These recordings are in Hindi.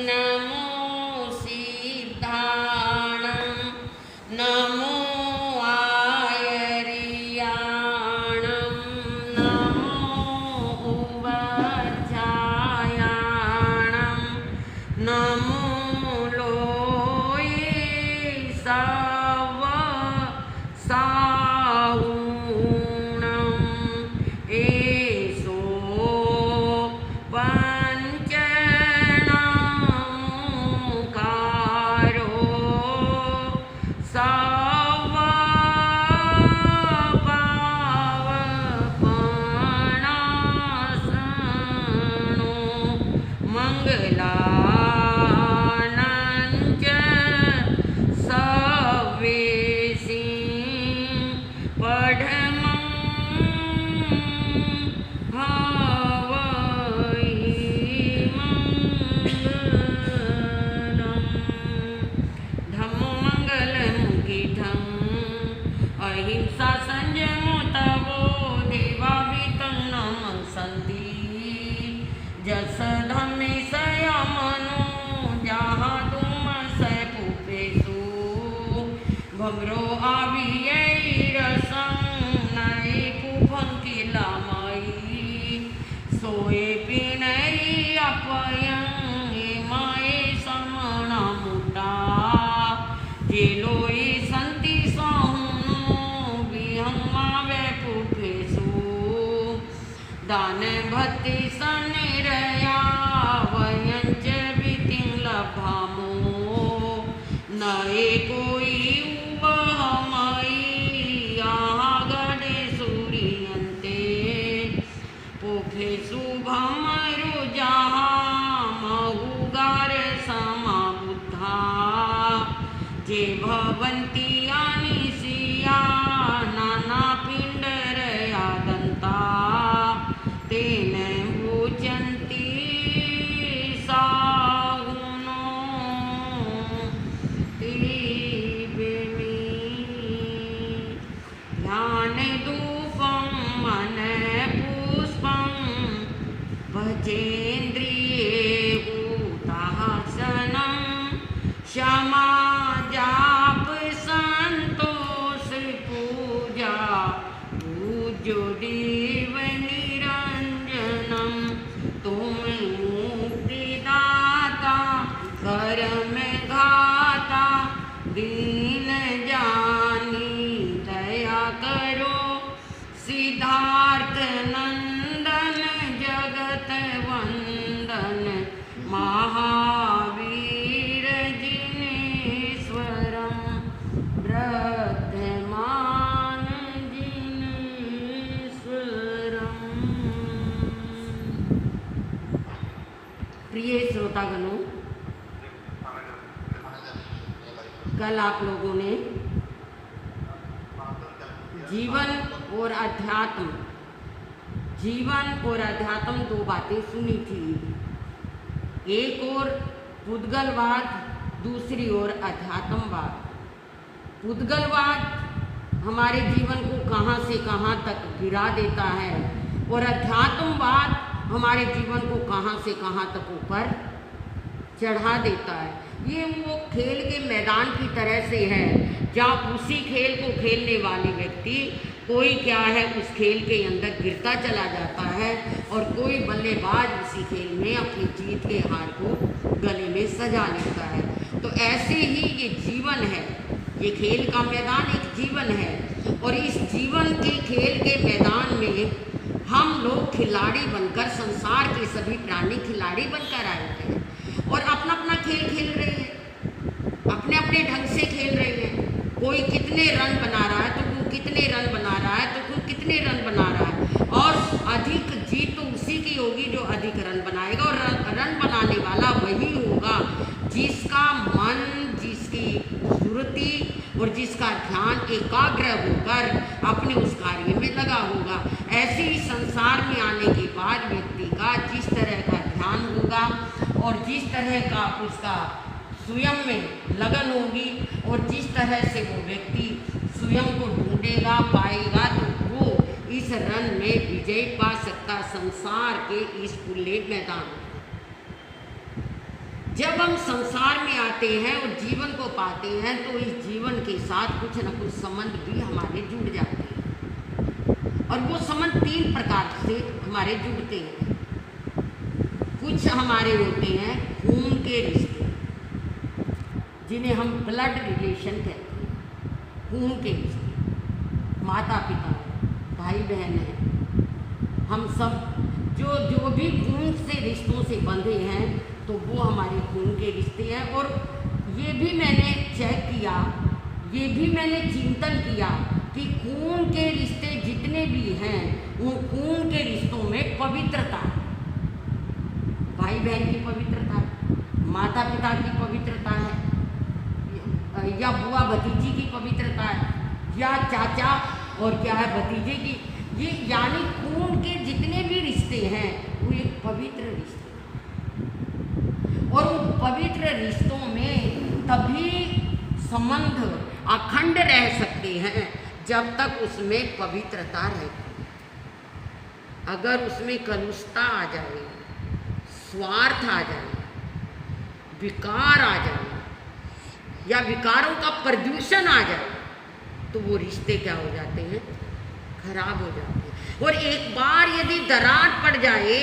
नमो सिद्धाणं नमो आयर्याणं नमो उवध्यायाणं नमो लोये सव साहुणं एषो पंचनमुकारो सवपावपणासनो मंगलानंच सवेसी पढ़मं हवै मंगलम् धम्मो मंगलमुखितं अहिंसा संयमो तवो देवावितं नमस्सन्ति जस धम्मे संयमनो जहाँ तुम से पुपेसु भमरो आवियैरसं नये कुभंकिलामयी सोए पिनै अपयं हेमाये समणमुटा जेलोई संति सहुनो विहंगावे पुपेसु दान भक्ति सनिरया वयंच वितिं लभामो नये कोई उबहमयी गणे सूर्यन्ते पुफेसु भमरु जहाँ महुगार समाबुद्धा जे भवन्ति अनिशिया नाना पिंडरया दन्ता तेन भोजन्ति साहुनो तेवेमि ध्यानधूपं मनपुष्पं भजेन्द्रिये उदासनं क्षमा जाप संतोष पूजा पूज्यो देव निरंजनम तुम मुक्तिदाता कर्म घाता दीन जानी दया करो सिद्धार्थ नंदन जगत वंदन महावीर जिनेश्वरम वर्धमान जिनेश्वरम। प्रिय श्रोतागणों, कल आप लोगों ने जीवन और अध्यात्म दो बातें सुनी थी। एक ओर पुद्गलवाद, दूसरी ओर अध्यात्मवाद। पुद्गलवाद हमारे जीवन को कहाँ से कहाँ तक गिरा देता है और अध्यात्मवाद हमारे जीवन को कहाँ से कहाँ तक ऊपर चढ़ा देता है। ये वो खेल के मैदान की तरह से है जहाँ उसी खेल को खेलने वाले व्यक्ति कोई क्या है उस खेल के अंदर गिरता चला जाता है और कोई बल्लेबाज उसी खेल में अपनी जीत के हार को गले में सजा लेता है। तो ऐसे ही ये जीवन है, ये खेल का मैदान एक जीवन है और इस जीवन के खेल के मैदान में हम लोग खिलाड़ी बनकर, संसार के सभी प्राणी खिलाड़ी बनकर आए हैं और अपना अपना खेल खेल रहे हैं, अपने अपने ढंग से खेल रहे हैं। कोई कितने रन बना रहा है तो कोई कितने रन बना रहा है तो कोई कितने रन बना रहा है और अधिक जीत तो उसी की होगी जो अधिक रन बनाएगा और रन बनाने वाला वही होगा जिसका मन, जिसकी सुरति और जिसका ध्यान एकाग्र होकर अपने उस कार्य में लगा होगा। ऐसे ही संसार में आने के बाद व्यक्ति का जिस तरह का ध्यान होगा और जिस तरह का उसका स्वयं में लगन होगी और जिस तरह से वो व्यक्ति स्वयं को ढूंढेगा, पाएगा, तो वो इस रण में विजय पा सकता संसार के इस खुले मैदान में। जब हम संसार में आते हैं और जीवन को पाते हैं तो इस जीवन के साथ कुछ न कुछ संबंध भी हमारे जुड़ जाते हैं, और वो संबंध 3 प्रकार से हमारे जुड़ते हैं। कुछ हमारे होते हैं खून के रिश्ते, जिन्हें हम ब्लड रिलेशन कहते हैं। खून के रिश्ते, माता पिता, भाई बहन है, हम सब जो भी खून से रिश्तों से बंधे हैं तो वो हमारे खून के रिश्ते हैं। और ये भी मैंने चेक किया, ये भी मैंने चिंतन किया कि खून के रिश्ते जितने भी हैं वो खून के रिश्तों में पवित्रता है। भाई बहन की पवित्रता है, माता पिता की पवित्रता है, या बुआ भतीजी की पवित्रता है, या चाचा और क्या है भतीजे की, ये यानी खून के जितने भी रिश्ते हैं वो एक पवित्र रिश्ते हैं। और उन पवित्र रिश्तों में तभी संबंध अखंड रह सकते हैं जब तक उसमें पवित्रता रहे। अगर उसमें कलुषता आ जाए, स्वार्थ आ जाए, विकार आ जाए या विकारों का प्रदूषण आ जाए तो वो रिश्ते क्या हो जाते हैं, खराब हो जाते हैं। और एक बार यदि दरार पड़ जाए,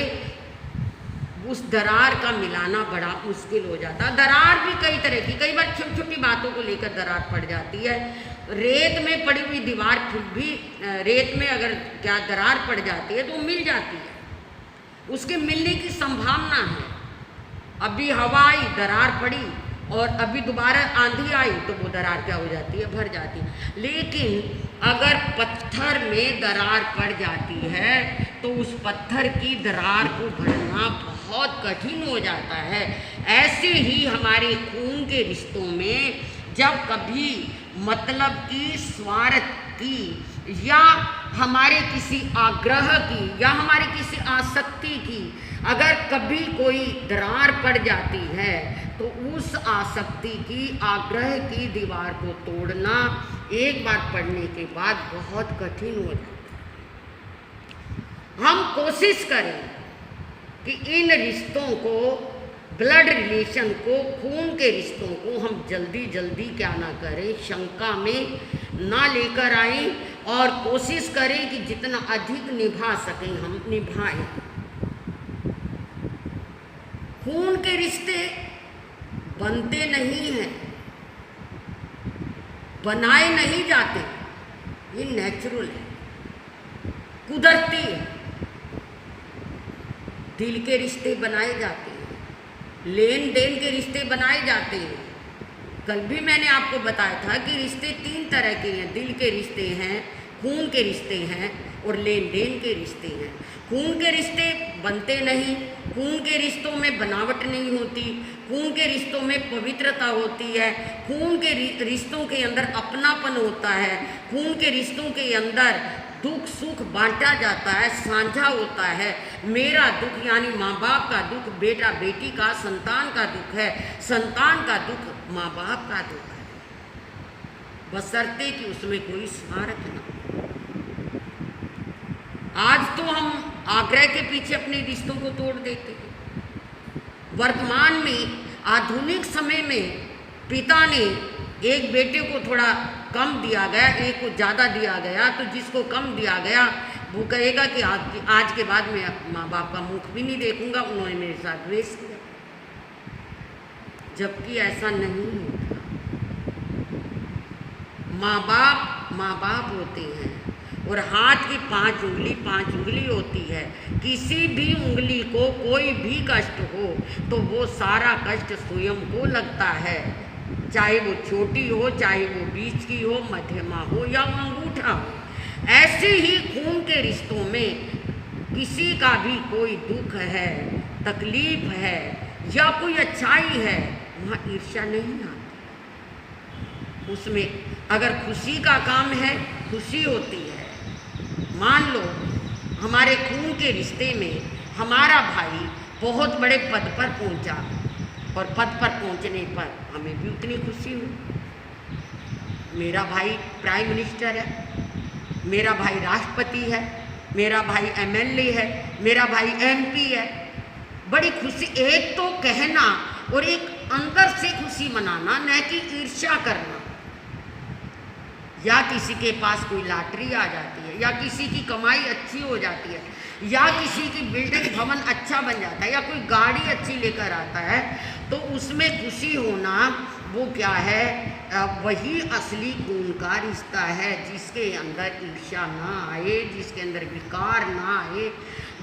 उस दरार का मिलाना बड़ा मुश्किल हो जाता है। दरार भी कई तरह की, कई बार छोटी छोटी बातों को लेकर दरार पड़ जाती है। रेत में पड़ी हुई दीवार फिर भी रेत में अगर क्या दरार पड़ जाती है तो मिल जाती है, उसके मिलने की संभावना है। अभी हवा आई, दरार पड़ी, और अभी दोबारा आंधी आई तो वो दरार क्या हो जाती है, भर जाती है। लेकिन अगर पत्थर में दरार पड़ जाती है तो उस पत्थर की दरार को भरना बहुत कठिन हो जाता है। ऐसे ही हमारे खून के रिश्तों में जब कभी मतलब की, स्वार्थ की, या हमारे किसी आग्रह की, या हमारे किसी आसक्ति की अगर कभी कोई दरार पड़ जाती है तो उस आसक्ति की, आग्रह की दीवार को तोड़ना एक बार पड़ने के बाद बहुत कठिन हो जाता है। हम कोशिश करें कि इन रिश्तों को, ब्लड रिलेशन को, खून के रिश्तों को हम जल्दी जल्दी क्या ना करें, शंका में ना लेकर आएं, और कोशिश करें कि जितना अधिक निभा सकें हम निभाएं। खून के रिश्ते बनते नहीं हैं, बनाए नहीं जाते, ये नेचुरल है, कुदरती है। दिल के रिश्ते बनाए जाते हैं, लेन देन के रिश्ते बनाए जाते हैं। कल भी मैंने आपको बताया था कि रिश्ते 3 तरह के हैं, दिल के रिश्ते हैं, खून के रिश्ते हैं और लेन देन के रिश्ते हैं। खून के रिश्ते बनते नहीं, खून के रिश्तों में बनावट नहीं होती, खून के रिश्तों में पवित्रता होती है, खून के रिश्तों के अंदर अपनापन होता है, खून के रिश्तों के अंदर दुख सुख बांटा जाता है, साझा होता है। मेरा दुख यानी माँ बाप का दुख बेटा बेटी का, संतान का दुख है, संतान का दुख माँ बाप का दुख है, बशर्ते कि उसमें कोई स्वार्थ न हो। आज तो हम आग्रह के पीछे अपने रिश्तों को तोड़ देते हैं। वर्तमान में आधुनिक समय में पिता ने एक बेटे को थोड़ा कम दिया गया, एक को ज़्यादा दिया गया, तो जिसको कम दिया गया वो कहेगा कि आज के बाद मैं माँ बाप का मुख भी नहीं देखूंगा, उन्होंने मेरे साथ द्वेष किया। जबकि ऐसा नहीं होता। माँ बाप होते हैं और हाथ की 5 उंगली होती है। किसी भी उंगली को कोई भी कष्ट हो तो वो सारा कष्ट स्वयं को लगता है, चाहे वो छोटी हो, चाहे वो बीच की हो, मध्यमा हो या अंगूठा हो। ऐसे ही खून के रिश्तों में किसी का भी कोई दुख है, तकलीफ है या कोई अच्छाई है, वहाँ ईर्ष्या नहीं आती। उसमें अगर खुशी का काम है, खुशी होती है। मान लो हमारे खून के रिश्ते में हमारा भाई बहुत बड़े पद पर पहुंचा और पद पर पहुंचने पर हमें भी उतनी खुशी हुई। मेरा भाई प्राइम मिनिस्टर है, मेरा भाई राष्ट्रपति है, मेरा भाई एमएलए है, मेरा भाई एमपी है। बड़ी खुशी। एक तो कहना और एक अंदर से खुशी मनाना, न कि ईर्ष्या करना। या किसी के पास कोई लॉटरी आ जाती है, या किसी की कमाई अच्छी हो जाती है, या किसी की बिल्डिंग भवन अच्छा बन जाता है, या कोई गाड़ी अच्छी लेकर आता है, तो उसमें खुशी होना वो क्या है, वही असली खून का रिश्ता है, जिसके अंदर ईर्ष्या ना आए, जिसके अंदर विकार ना आए,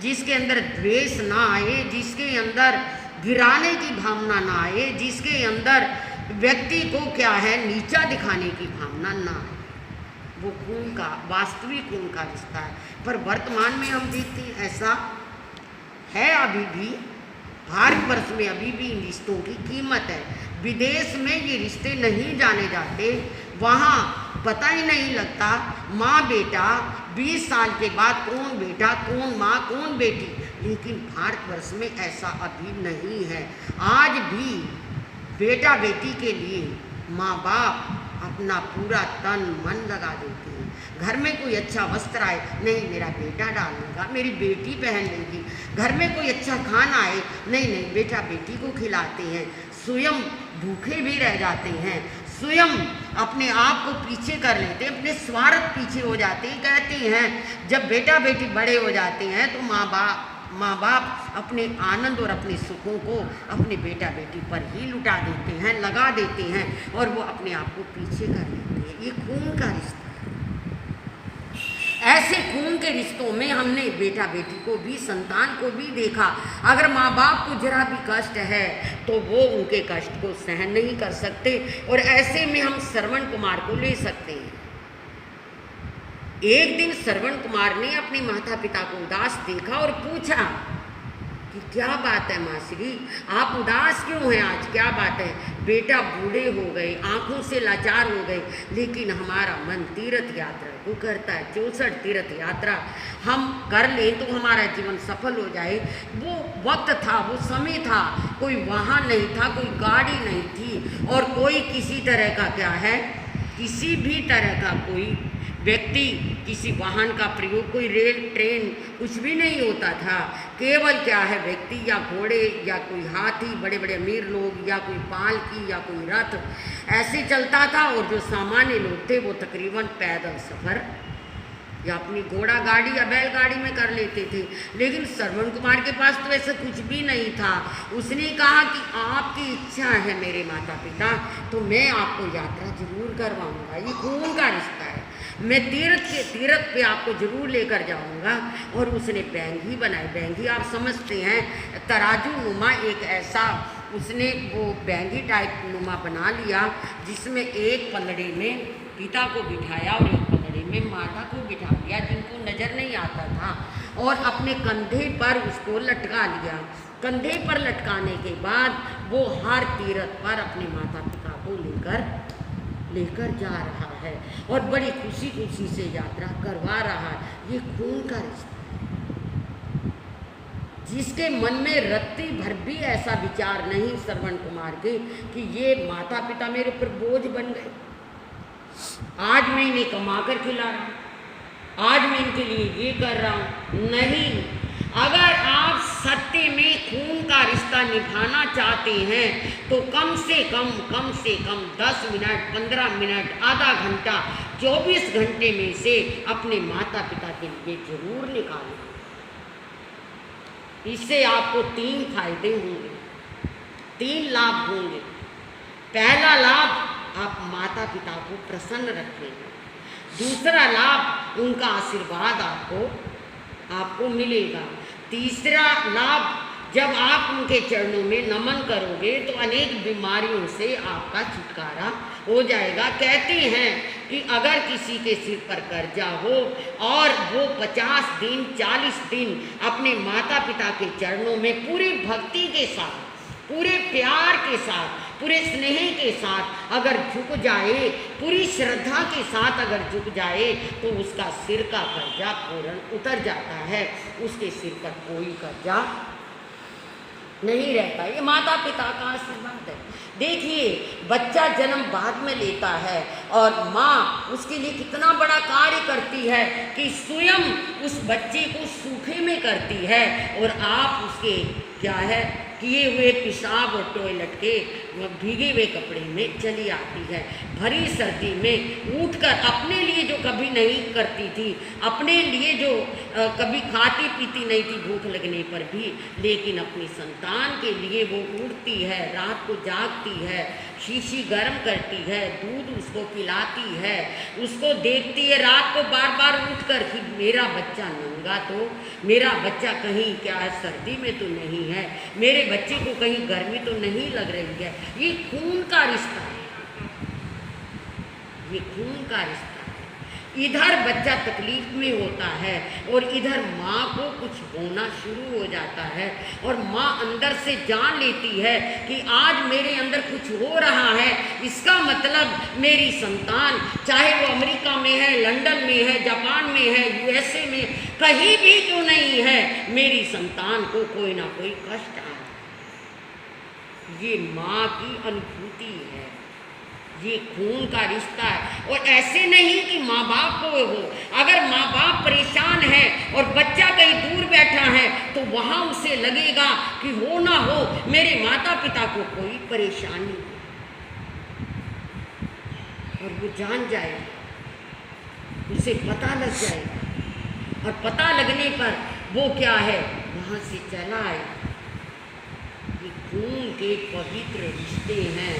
जिसके अंदर द्वेष ना आए, जिसके अंदर गिराने की भावना ना आए, जिसके अंदर व्यक्ति को क्या है नीचा दिखाने की भावना ना आए। वो खून का, वास्तविक खून का रिश्ता है। पर वर्तमान में हम देखते हैं ऐसा है अभी भी, भारतवर्ष में अभी भी इन रिश्तों की कीमत है। विदेश में ये रिश्ते नहीं जाने जाते, वहाँ पता ही नहीं लगता माँ बेटा, 20 साल के बाद कौन बेटा, कौन माँ, कौन बेटी। लेकिन भारतवर्ष में ऐसा अभी नहीं है। आज भी बेटा बेटी के लिए माँ बाप अपना पूरा तन मन लगा देते हैं। घर में कोई अच्छा वस्त्र आए, नहीं मेरा बेटा डालेगा, मेरी बेटी पहन लेगी। घर में कोई अच्छा खाना आए, नहीं नहीं बेटा बेटी को खिलाते हैं। स्वयं भूखे भी रह जाते हैं, स्वयं अपने आप को पीछे कर लेते हैं, अपने स्वार्थ पीछे हो जाते हैं। कहते हैं जब बेटा बेटी बड़े हो जाते हैं तो माँ बाप अपने आनंद और अपने सुखों को अपने बेटा बेटी पर ही लुटा देते हैं, लगा देते हैं, और वो अपने आप को पीछे कर लेते हैं। ये खून का रिश्ता है। ऐसे खून के रिश्तों में हमने बेटा बेटी को भी, संतान को भी देखा। अगर माँ बाप को जरा भी कष्ट है तो वो उनके कष्ट को सहन नहीं कर सकते, और ऐसे में हम श्रवण कुमार को ले सकते हैं। एक दिन श्रवण कुमार ने अपने माता पिता को उदास देखा और पूछा कि क्या बात है मासी, आप उदास क्यों हैं आज, क्या बात है? बेटा बूढ़े हो गए, आंखों से लाचार हो गए, लेकिन हमारा मन तीर्थ यात्रा को करता है। 64 तीर्थ यात्रा हम कर लें तो हमारा जीवन सफल हो जाए। वो वक्त था, वो समय था, कोई वाहन नहीं था, कोई गाड़ी नहीं थी, और कोई किसी तरह का क्या है, किसी भी तरह का कोई व्यक्ति किसी वाहन का प्रयोग, कोई रेल ट्रेन कुछ भी नहीं होता था। केवल क्या है व्यक्ति या घोड़े या कोई हाथी, बड़े बड़े अमीर लोग, या कोई पालकी या कोई रथ ऐसे चलता था, और जो सामान्य लोग थे वो तकरीबन पैदल सफ़र या अपनी घोड़ा गाड़ी या बैलगाड़ी में कर लेते थे। लेकिन श्रवण कुमार के पास तो ऐसा कुछ भी नहीं था। उसने कहा कि आपकी इच्छा है मेरे माता पिता, तो मैं आपको यात्रा जरूर करवाऊंगा। ये खून का रिश्ता है, मैं तीर्थ पे आपको जरूर लेकर जाऊंगा। और उसने बैंगी बनाई। बैंगी आप समझते हैं, तराजू नुमा एक ऐसा, उसने वो बैंगी टाइप नुमा बना लिया, जिसमें एक पलड़े में पिता को बिठाया और एक पलड़े में माता को बिठा लिया, जिनको नज़र नहीं आता था, और अपने कंधे पर उसको लटका लिया। कंधे पर लटकाने के बाद वो हर तीर्थ पर अपने माता पिता को लेकर जा रहा है, और बड़ी खुशी खुशी से यात्रा करवा रहा है। ये खून का रिश्ता है, जिसके मन में रत्ती भर भी ऐसा विचार नहीं श्रवण कुमार के कि ये माता पिता मेरे ऊपर बोझ बन गए, आज मैं इन्हें कमा कर खिला रहा हूँ, आज मैं इनके लिए ये कर रहा हूँ। नहीं, अगर आप सत्य में खून का रिश्ता निभाना चाहते हैं तो कम से कम 10 मिनट, 15 मिनट, आधा घंटा, 24 घंटे में से अपने माता पिता के लिए जरूर निकालें। इससे आपको 3 फायदे होंगे, 3 लाभ होंगे। पहला लाभ, आप माता पिता को प्रसन्न रखेंगे। दूसरा लाभ, उनका आशीर्वाद आपको मिलेगा। तीसरा लाभ, जब आप उनके चरणों में नमन करोगे तो अनेक बीमारियों से आपका छुटकारा हो जाएगा। कहते हैं कि अगर किसी के सिर पर कर्जा हो और वो 50 दिन, 40 दिन अपने माता पिता के चरणों में पूरी भक्ति के साथ, पूरे प्यार के साथ, पूरे स्नेह के साथ अगर झुक जाए, पूरी श्रद्धा के साथ अगर झुक जाए, तो उसका सिर का कर्जा फौरन उतर जाता है। उसके सिर पर कोई कर्जा नहीं रहता। ये माता पिता का आशीर्वाद है। देखिए, बच्चा जन्म बाद में लेता है और माँ उसके लिए कितना बड़ा कार्य करती है कि स्वयं उस बच्चे को सूखे में करती है, और आप उसके क्या है किए हुए पेशाब और टॉयलेट के भीगे हुए कपड़े में चली आती है। भरी सर्दी में उठकर अपने लिए जो कभी नहीं करती थी, अपने लिए जो कभी खाती पीती नहीं थी भूख लगने पर भी, लेकिन अपनी संतान के लिए वो उठती है, रात को जागती है, शीशी गर्म करती है, दूध उसको पिलाती है, उसको देखती है रात को बार बार उठकर कि मेरा बच्चा नंगा तो, मेरा बच्चा कहीं क्या है सर्दी में तो नहीं है, मेरे बच्चे को कहीं गर्मी तो नहीं लग रही है। ये खून का रिश्ता है, ये खून का रिश्ता है। इधर बच्चा तकलीफ में होता है और इधर माँ को कुछ होना शुरू हो जाता है और माँ अंदर से जान लेती है कि आज मेरे अंदर कुछ हो रहा है, इसका मतलब मेरी संतान चाहे वो अमेरिका में है, लंदन में है, जापान में है, यूएसए में, कहीं भी क्यों नहीं है, मेरी संतान को कोई ना कोई कष्ट आ रहा है। ये माँ की अनुभूति है, ये खून का रिश्ता है। और ऐसे नहीं कि माँ बाप को हो, अगर माँ बाप परेशान है और बच्चा कहीं दूर बैठा है तो वहाँ उसे लगेगा कि हो ना हो मेरे माता पिता को कोई परेशानी है, और वो जान जाएगा, उसे पता लग जाएगा, और पता लगने पर वो क्या है वहाँ से चला आएगा। ये खून के पवित्र रिश्ते हैं।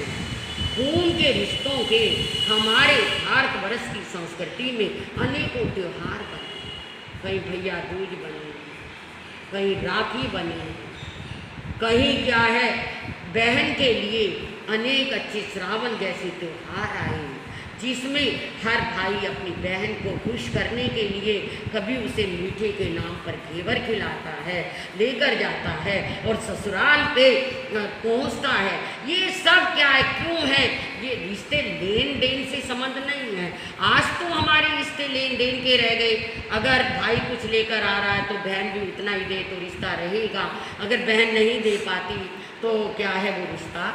खून के रिश्तों के हमारे भारतवर्ष की संस्कृति में अनेकों त्योहार बने, कहीं भैया दूज बने, कहीं राखी बने, कहीं क्या है बहन के लिए अनेक अच्छे श्रावण जैसे त्योहार आए, जिसमें हर भाई अपनी बहन को खुश करने के लिए कभी उसे मीठे के नाम पर घेवर खिलाता है, लेकर जाता है और ससुराल पे पहुंचता है। ये सब क्या है, क्यों है? ये रिश्ते लेन देन से संबंध नहीं है। आज तो हमारे रिश्ते लेन देन के रह गए, अगर भाई कुछ लेकर आ रहा है तो बहन भी उतना ही दे तो रिश्ता रहेगा, अगर बहन नहीं दे पाती तो क्या है वो रिश्ता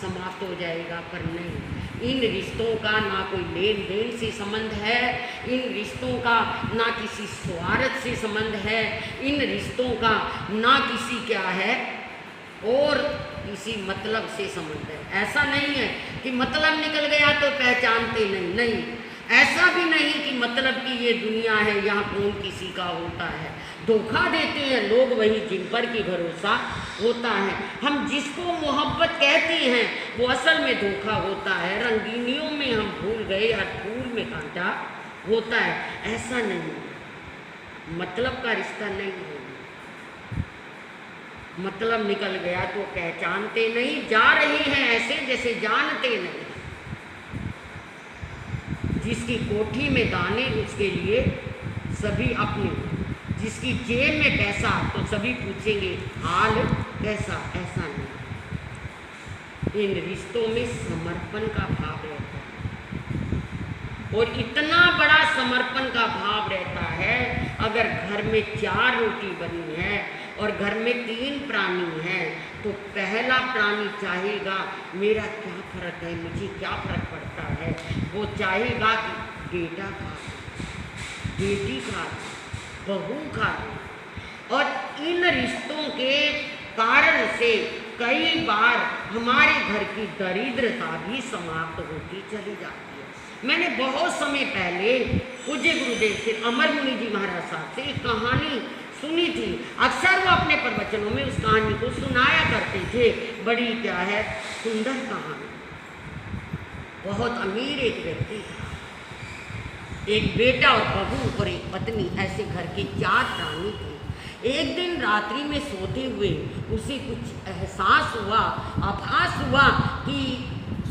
समाप्त हो जाएगा। पर नहीं, इन रिश्तों का ना कोई लेन देन से संबंध है, इन रिश्तों का ना किसी स्वार्थ से संबंध है, इन रिश्तों का ना किसी क्या है और किसी मतलब से संबंध है। ऐसा नहीं है कि मतलब निकल गया तो पहचानते नहीं, नहीं, ऐसा भी नहीं कि मतलब कि ये दुनिया है यहाँ कौन किसी का होता है। धोखा देते हैं लोग वही जिन पर की भरोसा होता है। हम जिसको मोहब्बत कहते हैं वो असल में धोखा होता है। रंगीनियों में हम भूल गए हर फूल में कांटा होता है। ऐसा नहीं, मतलब का रिश्ता नहीं है। मतलब निकल गया तो पहचानते नहीं, जा रहे हैं ऐसे जैसे जानते नहीं। जिसकी कोठी में दाने उसके लिए सभी अपने, जिसकी जेब में पैसा तो सभी पूछेंगे हाल कैसा। ऐसा नहीं, इन रिश्तों में समर्पण का भाव रहता है और इतना बड़ा समर्पण का भाव रहता है। अगर घर में 4 रोटी बनी है और घर में 3 प्राणी हैं तो पहला प्राणी चाहेगा मेरा क्या फर्क है, मुझे क्या फर्क पड़ता है। वो चाहेगा कि बेटा खा, बेटी खा, बहू खा। और इन रिश्तों के कारण से कई बार हमारे घर की दरिद्रता भी समाप्त होती चली जाती है। मैंने बहुत समय पहले पूज्य गुरुदेव से अमर मुनि जी महाराज साहब से एक कहानी सुनी थी। अक्सर वो अपने प्रवचनों में उस कहानी को सुनाया करते थे। बड़ी क्या है सुंदर कहानी। बहुत अमीर एक व्यक्ति था, एक बेटा और बहू और एक पत्नी, ऐसे घर के 4 प्राणी थे। एक दिन रात्रि में सोते हुए उसे कुछ एहसास हुआ, आभास हुआ कि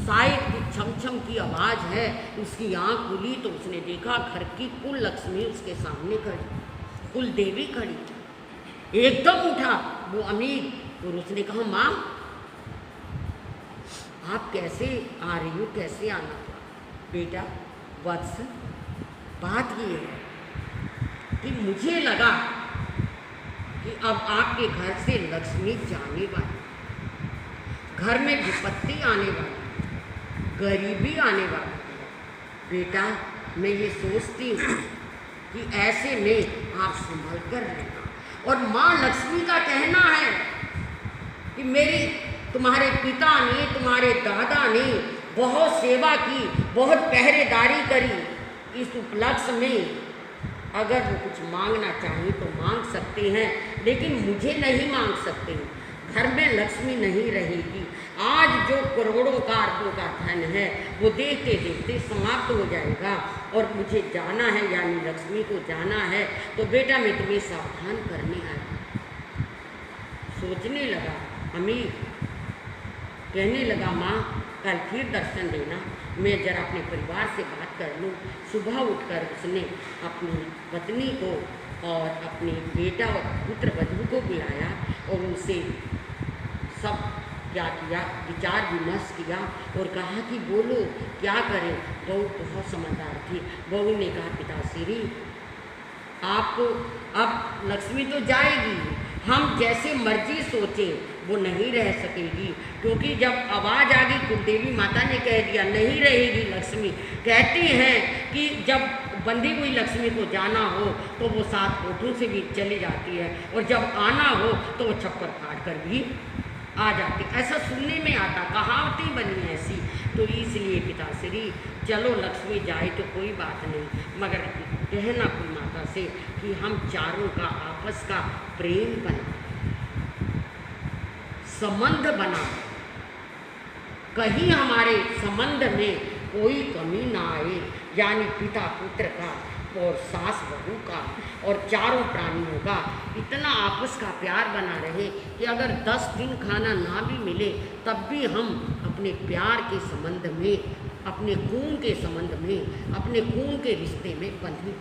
शायद कुछ छम की आवाज़ है। उसकी आँख खुली तो उसने देखा घर की कुल लक्ष्मी उसके सामने खड़ी, कुल देवी खड़ी। एकदम उठा वो अमीर और उसने कहा माँ आप कैसे आ रही हो, कैसे आना था? बेटा वत्स बात ये है कि मुझे लगा कि अब आपके घर से लक्ष्मी जाने वाली, घर में विपत्ति आने वाली, गरीबी आने वाली। बेटा मैं ये सोचती हूँ कि ऐसे में आप संभल कर रहना। और माँ लक्ष्मी का कहना है कि मेरी तुम्हारे पिता ने, तुम्हारे दादा ने बहुत सेवा की, बहुत पहरेदारी करी। इस उपलक्ष्य में अगर वो कुछ मांगना चाहें तो मांग सकते हैं, लेकिन मुझे नहीं मांग सकते। घर में लक्ष्मी नहीं रहेगी। आज जो करोड़ों का, अरबों का धन है वो देखते देखते समाप्त हो जाएगा और मुझे जाना है, यानी लक्ष्मी को जाना है। तो बेटा मैं तुम्हें सावधान करने आया। सोचने लगा अमीर, कहने लगा माँ कल फिर दर्शन देना, मैं जरा अपने परिवार से बात कर लूँ। सुबह उठकर उसने अपनी पत्नी को और अपने बेटा और पुत्र वधू को बुलाया और उनसे सब क्या किया, विचार विमर्श किया और कहा कि बोलो क्या करें। बहू बहुत समझदार थी। बहू ने कहा पिताश्री आपको अब लक्ष्मी तो जाएगी, हम जैसे मर्जी सोचें वो नहीं रह सकेगी, क्योंकि जब आवाज़ आ गई कुलदेवी माता ने कह दिया नहीं रहेगी लक्ष्मी। कहती हैं कि जब बंधी हुई लक्ष्मी को जाना हो तो वो 7 कोठों से भी चली जाती है और जब आना हो तो वो छप्पर फाड़ कर भी आ जाती। ऐसा सुनने में आता, कहावतें बनी ऐसी। तो इसलिए पिताश्री चलो लक्ष्मी जाए तो कोई बात नहीं, मगर कहना कुल माता से कि हम चारों का आपस का प्रेम बना, संबंध बना, कहीं हमारे संबंध में कोई कमी ना आए, यानी पिता पुत्र का और सास बहू का और चारों प्राणियों का इतना आपस का प्यार बना रहे कि अगर 10 दिन खाना ना भी मिले तब भी हम अपने प्यार के संबंध में, अपने खून के संबंध में, अपने खून के रिश्ते में बंधे।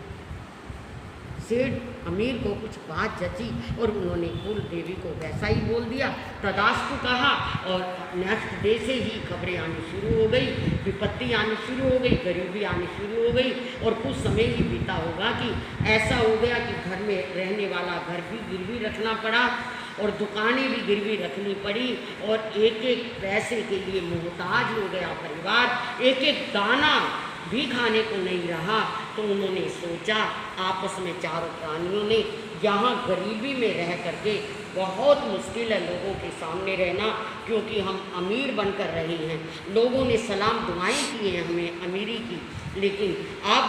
सेठ अमीर को कुछ बात जची और उन्होंने कुल देवी को वैसा ही बोल दिया, तदास्तु कहा। और नेक्स्ट डे से ही खबरें आनी शुरू हो गई, विपत्ति आनी शुरू हो गई, गरीबी आनी शुरू हो गई और कुछ समय ही बीता होगा कि ऐसा हो गया कि घर में रहने वाला घर भी गिरवी रखना पड़ा और दुकानें भी गिरवी रखनी पड़ी और एक एक पैसे के लिए मोहताज हो गया परिवार, एक एक दाना भी खाने को नहीं रहा। तो उन्होंने सोचा आपस में चारों प्राणियों ने, यहाँ गरीबी में रह करके बहुत मुश्किल है लोगों के सामने रहना, क्योंकि हम अमीर बनकर रहे हैं। लोगों ने सलाम दुआएं की हैं हमें अमीरी की, लेकिन अब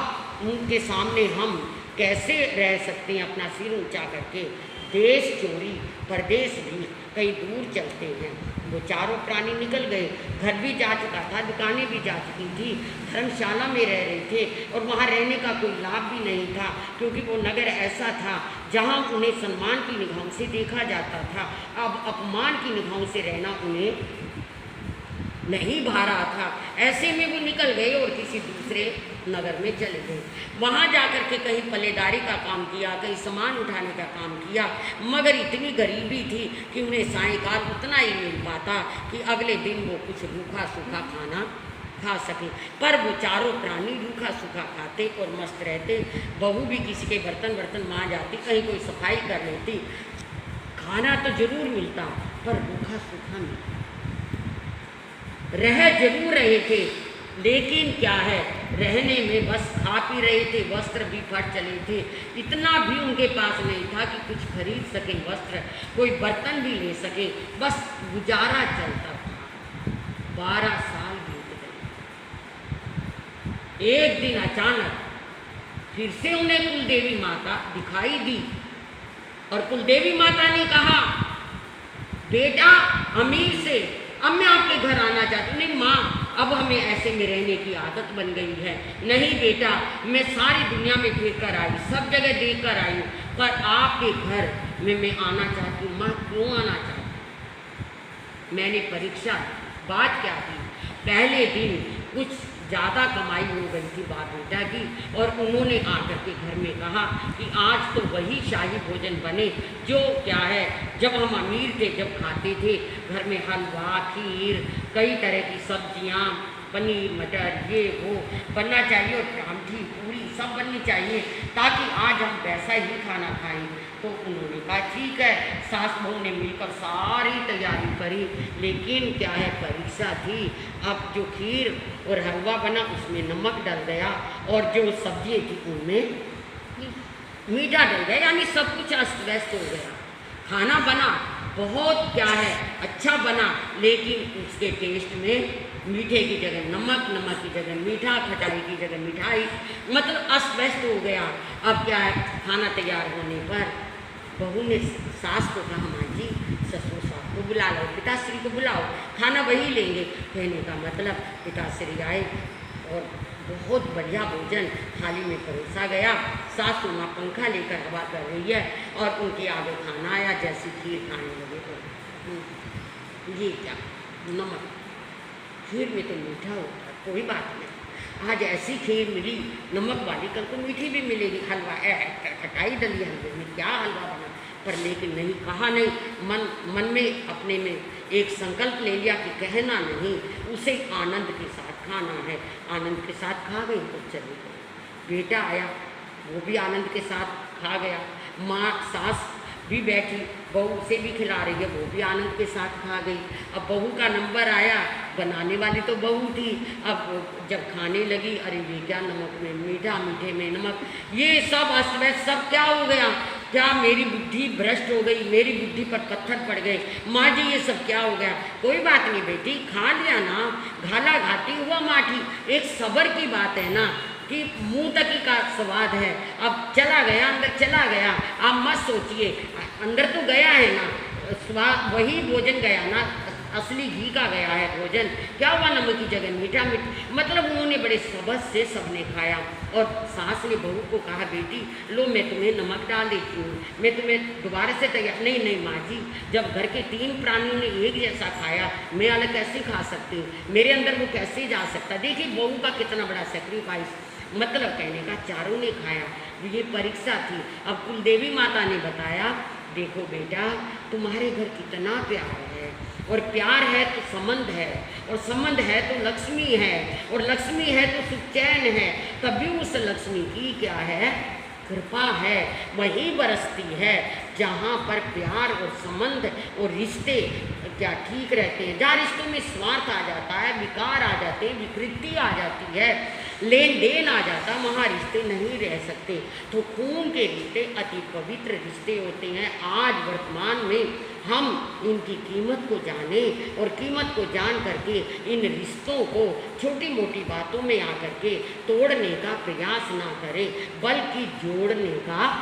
उनके सामने हम कैसे रह सकते हैं अपना सिर ऊंचा करके। देश चोरी परदेश भी कहीं दूर चलते हैं। वो चारों प्राणी निकल गए, घर भी जा चुका था, दुकानें भी जा चुकी थी, धर्मशाला में रह रहे थे और वहाँ रहने का कोई लाभ भी नहीं था, क्योंकि वो नगर ऐसा था जहाँ उन्हें सम्मान की निगाहों से देखा जाता था। अब अपमान की निगाहों से रहना उन्हें नहीं भा रहा था। ऐसे में वो निकल गए और किसी दूसरे नगर में चले गए। वहाँ जाकर के कहीं पल्लेदारी का काम किया, कहीं सामान उठाने का काम किया, मगर इतनी गरीबी थी कि उन्हें सायंकाल उतना ही मिल पाता कि अगले दिन वो कुछ रूखा सूखा खाना खा सके। पर वो चारों प्राणी रूखा सूखा खाते और मस्त रहते। बहू भी किसी के बर्तन माँ जाती, कहीं कोई सफाई कर लेती, खाना तो जरूर मिलता पर रूखा सूखा मिलता। रह जरूर रहे थे, लेकिन क्या है, रहने में बस खा पी रहे थे, वस्त्र भी फट चले थे, इतना भी उनके पास नहीं था कि कुछ खरीद सकें वस्त्र, कोई बर्तन भी ले सके, बस गुजारा चलता था। 12 साल बीत गए। एक दिन अचानक फिर से उन्हें कुलदेवी माता दिखाई दी और कुलदेवी माता ने कहा, बेटा अमीर से अब मैं आपके घर आना चाहती हूँ। नहीं माँ, अब हमें ऐसे में रहने की आदत बन गई है। नहीं बेटा, मैं सारी दुनिया में फिर कर आई, सब जगह देख कर आई हूँ, पर आपके घर में मैं आना चाहती हूँ। माँ क्यों आना चाहती हूँ? मैंने परीक्षा, बात क्या थी, पहले दिन कुछ ज़्यादा कमाई हो गई थी बाप बेटा की, और उन्होंने आकर के घर में कहा कि आज तो वही शाही भोजन बने जो क्या है जब हम अमीर थे, जब खाते थे। घर में हलवा, खीर, कई तरह की सब्जियां, पनीर मटर ये वो बनना चाहिए और परांठी पूरी सब बननी चाहिए, ताकि आज हम वैसा ही खाना खाएं। तो उन्होंने कहा ठीक है। सास बहू ने मिलकर सारी तैयारी करी, लेकिन क्या है, परीक्षा थी। अब जो खीर और हलवा बना उसमें नमक डल गया और जो सब्जी थी उनमें मीठा डल गया, यानी सब कुछ अस्त व्यस्त हो गया। खाना बना बहुत क्या है अच्छा बना, लेकिन उसके टेस्ट में मीठे की जगह नमक, नमक की जगह मीठा, खटाई की जगह मिठाई, मतलब अस्त व्यस्त हो गया। अब क्या है, खाना तैयार होने पर बहू ने सास को कहा, माँ जी ससुर सास को बुला लो, पिताश्री को बुलाओ, खाना वही लेंगे। कहने का मतलब पिताश्री आए और बहुत बढ़िया भोजन थाली में परोसा गया। सासू माँ पंखा लेकर हवा कर रही है और उनके आगे खाना आया। जैसी खीर खाने लगे तो ये क्या नमक, खीर में तो मीठा होता है, कोई बात नहीं, आज ऐसी खीर मिली नमक वाली, कल को मीठी भी मिलेगी। हलवा खटाई डली हलवे में, क्या हलवा बना, पर लेकिन नहीं कहा नहीं। मन में अपने में एक संकल्प ले लिया कि कहना नहीं, उसे आनंद के साथ खाना है। आनंद के साथ खा गई तो चली गई। बेटा आया, वो भी आनंद के साथ खा गया। माँ सास भी बैठी, बहू उसे भी खिला रही है, वो भी आनंद के साथ खा गई। अब बहू का नंबर आया, बनाने वाली तो बहू थी। अब जब खाने लगी, अरे ये क्या नमक में मीठा, मीठे में नमक, ये सब अस्त व्यस्त, सब क्या हो गया, क्या मेरी बुद्धि भ्रष्ट हो गई, मेरी बुद्धि पर पत्थर पड़ गए। माँ जी ये सब क्या हो गया। कोई बात नहीं बेटी, खा लिया ना, घाला घाटी हुआ माठी, एक सब्र की बात है ना कि मुंह तक ही का स्वाद है। अब चला गया, अंदर चला गया, आप मत सोचिए, अंदर तो गया है ना, स्वाद वही भोजन गया ना, असली घी का गया है भोजन। क्या हुआ, नमक की जगह मीठा मतलब उन्होंने बड़े सबस से सबने खाया। और सास ने बहू को कहा, बेटी लो मैं तुम्हें नमक डाल देती हूँ, मैं तुम्हें दोबारा से तैयार। नहीं नहीं माँ जी, जब घर के 3 प्राणियों ने एक जैसा खाया, मैं अलग कैसे खा सकती हूँ, मेरे अंदर वो कैसे जा सकता। देखिए बहू का कितना बड़ा सेक्रीफाइस, मतलब कहने का चारों ने खाया, ये परीक्षा थी। अब कुलदेवी माता ने बताया, देखो बेटा तुम्हारे घर कितना प्यार है, और प्यार है तो संबंध है, और संबंध है तो लक्ष्मी है, और लक्ष्मी है तो सुख चैन है। तभी उस लक्ष्मी की क्या है, कृपा है, वही बरसती है जहाँ पर प्यार और संबंध और रिश्ते क्या ठीक रहते हैं। जहाँ रिश्तों में स्वार्थ आ जाता है, विकार आ जाते हैं, विकृति आ जाती है, लेन देन आ जाता, वहाँ रिश्ते नहीं रह सकते। तो खून के रिश्ते अति पवित्र रिश्ते होते हैं। आज वर्तमान में हम इनकी कीमत को जाने, और कीमत को जान करके इन रिश्तों को छोटी मोटी बातों में आकर के तोड़ने का प्रयास ना करें, बल्कि जोड़ने का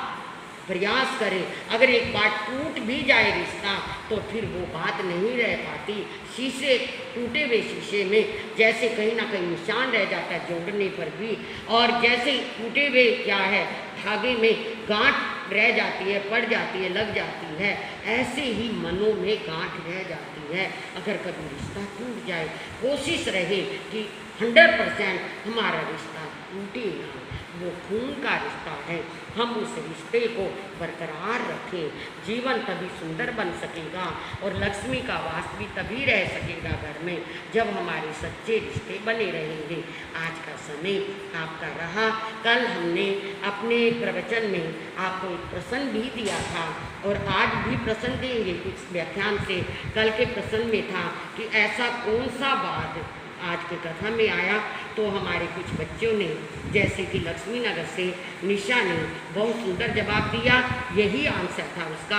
प्रयास करें। अगर एक बार टूट भी जाए रिश्ता तो फिर वो बात नहीं रह पाती। शीशे, टूटे हुए शीशे में जैसे कहीं ना कहीं निशान रह जाता है जोड़ने पर भी, और जैसे टूटे हुए क्या है धागे में गांठ रह जाती है, पड़ जाती है, लग जाती है, ऐसे ही मनों में गांठ रह जाती है। अगर कभी रिश्ता टूट जाए, कोशिश रहे कि 100% हमारा रिश्ता टूटे ना, वो खून का रिश्ता है, हम उस रिश्ते को बरकरार रखें। जीवन तभी सुंदर बन सकेगा और लक्ष्मी का वास भी तभी रह सकेगा घर में, जब हमारे सच्चे रिश्ते बने रहेंगे। आज का समय आपका रहा। कल हमने अपने प्रवचन में आपको एक प्रश्न भी दिया था, और आज भी प्रश्न देंगे कुछ व्याख्यान से। कल के प्रश्न में था कि ऐसा कौन सा वाद आज के कथा में आया, तो हमारे कुछ बच्चों ने, जैसे कि लक्ष्मी नगर से निशा ने बहुत सुंदर जवाब दिया। यही आंसर था उसका,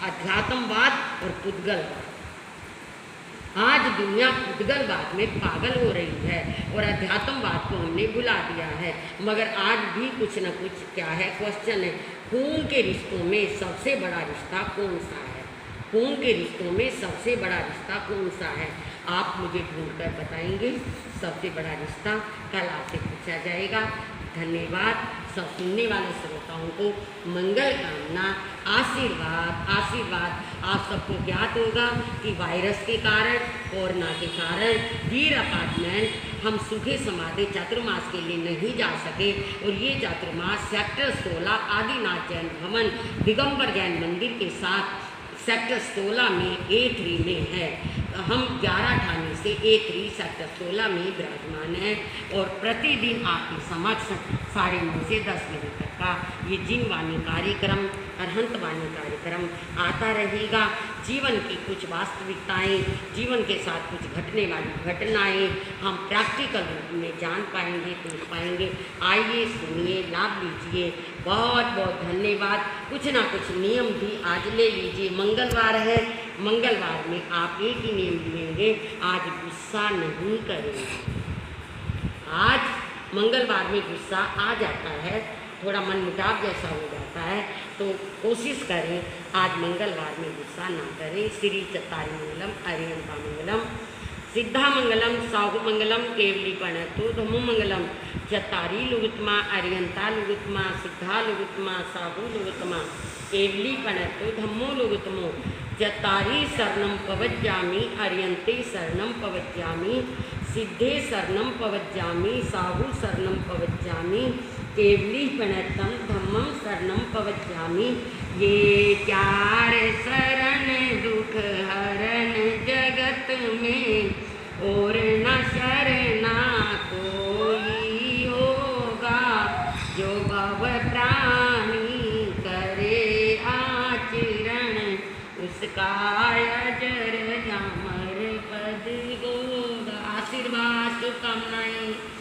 अध्यात्मवाद और पुद्गलवाद। आज दुनिया पुद्गलवाद में पागल हो रही है और अध्यात्मवाद को हमने भुला दिया है। मगर आज भी कुछ न कुछ क्या है, क्वेश्चन है, खून के रिश्तों में सबसे बड़ा रिश्ता कौन सा है? खून के रिश्तों में सबसे बड़ा रिश्ता कौन सा है? आप मुझे ढूंढकर बताएंगे सबसे बड़ा रिश्ता। कल आपसे पूछा जाएगा। धन्यवाद। सब सुनने वाले श्रोताओं को मंगल कामना, आशीर्वाद आशीर्वाद। आप सबको ज्ञात होगा कि वायरस के कारण, कोरोना के कारण वीर अपार्टमेंट हम सुखे समाधि चातुर्मास के लिए नहीं जा सके, और ये चातुर्मास सेक्टर 16 आदिनाथ जैन भवन दिगंबर जैन मंदिर के साथ सेक्टर 16 में A3 में है। हम 11 ठाणे से A3 सेक्टर 16 में विराजमान हैं, और प्रतिदिन आपके समक्ष 9:30 से 10 बजे तक का ये जिनवाणी कार्यक्रम, अरहंतवाणी कार्यक्रम आता रहेगा। जीवन की कुछ वास्तविकताएं, जीवन के साथ कुछ घटने वाली घटनाएं हम प्रैक्टिकल रूप में जान पाएंगे, देख पाएंगे। आइए, सुनिए, लाभ लीजिए। बहुत बहुत धन्यवाद। कुछ ना कुछ नियम भी आज ले लीजिए। मंगलवार है, मंगलवार में आप एक ही नियम लेंगे, आज गुस्सा नहीं करेंगे। आज मंगलवार में गुस्सा आ जाता है, थोड़ा मन मुटाव जैसा हो जाता है, तो कोशिश करें आज मंगलवार में गुस्सा ना करें। श्री चत्तारी मंगलम अरियंता मंगलम सिद्धा मंगलम साहु मंगलम केवली पणतु धमु मंगलम चत्तारी लुगुत्मा अरियंता लुगुत्मा सिद्धा लुगुत्मा साहु लुगुत्मा केवली पणतु धम्मो लुगुत्मो चत्तारी शरणं पवज्जामि अरियंते शरणं पवज्जामि सिद्धे शरणं पवज्जामि साहु शरणं पवज्जामि केवली प्रणतम धम्मम शरणं पवज्जामि। ये चार शरण दुख हरण जगत में और न शरणा कोई होगा, जो भव प्राणी करे आचरण उसका अजर अमर पद होगा। आशीर्वाद शुभकामनाएं।